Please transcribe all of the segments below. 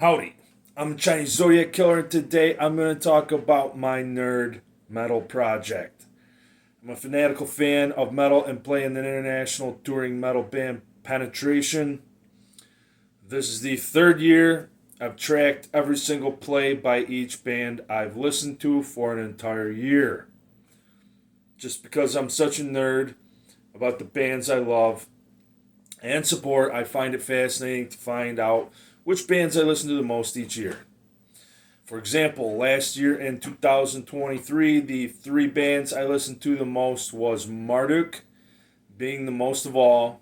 Howdy, I'm the Chinese Zodiac Killer, and today I'm going to talk about my nerd metal project. I'm a fanatical fan of metal and play in the international touring metal band Penetration. This is the third year I've tracked every single play by each band I've listened to for an entire year. Just because I'm such a nerd about the bands I love and support, I find it fascinating to find out which bands I listen to the most each year. For example, last year in 2023, the three bands I listened to the most was Marduk, being the most of all,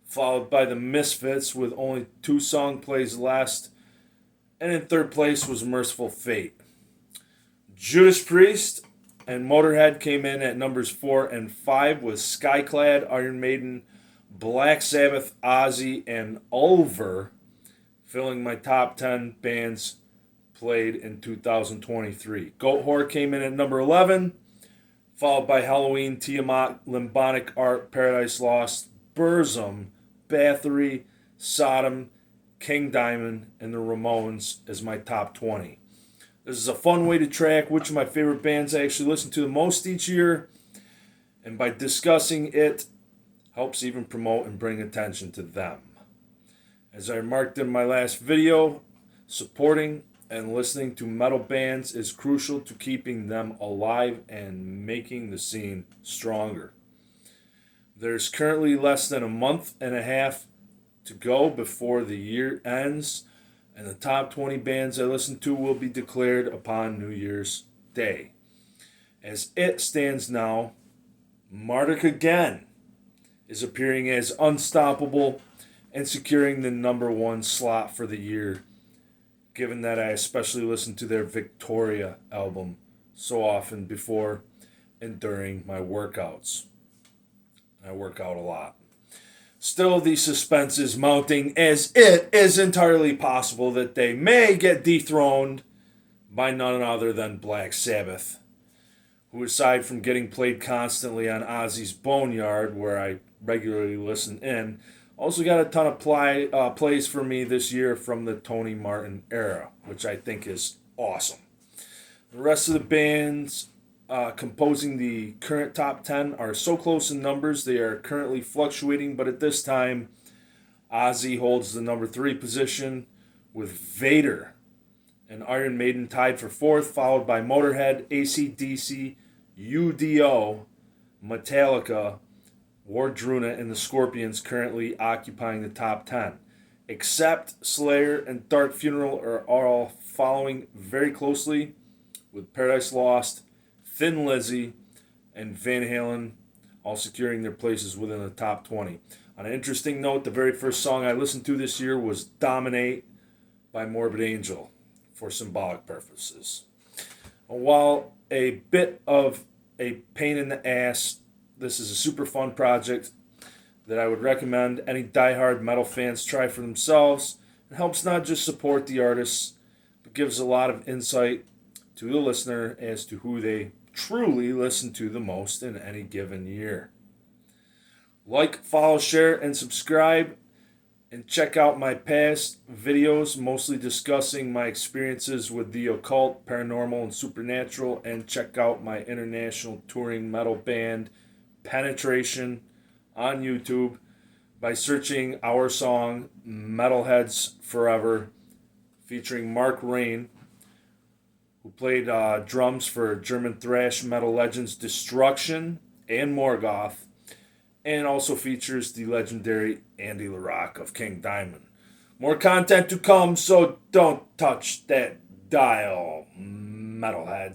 followed by the Misfits with only two song plays less, and in third place was Merciful Fate. Judas Priest and Motorhead came in at numbers 4 and 5 with Skyclad, Iron Maiden, Black Sabbath, Ozzy, and Ulver filling my top 10 bands played in 2023. Goatwhore came in at number 11, followed by Halloween, Tiamat, Limbic Art, Paradise Lost, Burzum, Bathory, Sodom, King Diamond, and the Ramones as my top 20. This is a fun way to track which of my favorite bands I actually listen to the most each year, and by discussing it, helps even promote and bring attention to them. As I remarked in my last video, supporting and listening to metal bands is crucial to keeping them alive and making the scene stronger. There's currently less than a month and a half to go before the year ends, and the top 20 bands I listen to will be declared upon New Year's Day. As it stands now, Marduk again is appearing as unstoppable and securing the number one slot for the year, given that I especially listen to their Victoria album so often before and during my workouts. I work out a lot. Still, the suspense is mounting, as it is entirely possible that they may get dethroned by none other than Black Sabbath, who, aside from getting played constantly on Ozzy's Boneyard, where I regularly listen in, also got a ton of plays for me this year from the Tony Martin era, which I think is awesome. The rest of the bands composing the current top 10 are so close in numbers, they are currently fluctuating, but at this time, Ozzy holds the number 3 position with Vader and Iron Maiden tied for 4th, followed by Motorhead, AC/DC, UDO, Metallica, Wardruna, and the Scorpions currently occupying the top 10. Except Slayer and Dark Funeral are all following very closely, with Paradise Lost, Thin Lizzy, and Van Halen all securing their places within the top 20. On an interesting note, the very first song I listened to this year was Dominate by Morbid Angel for symbolic purposes. While a bit of a pain in the ass, this is a super fun project that I would recommend any diehard metal fans try for themselves. It helps not just support the artists, but gives a lot of insight to the listener as to who they truly listen to the most in any given year. Like, follow, share, and subscribe, and check out my past videos, mostly discussing my experiences with the occult, paranormal, and supernatural, and check out my international touring metal band, Penetration, on YouTube by searching our song Metalheads Forever, featuring Mark Rain, who played drums for German thrash metal legends Destruction and Morgoth, and also features the legendary Andy LaRocque of King Diamond. More content to come, so don't touch that dial, metalheads.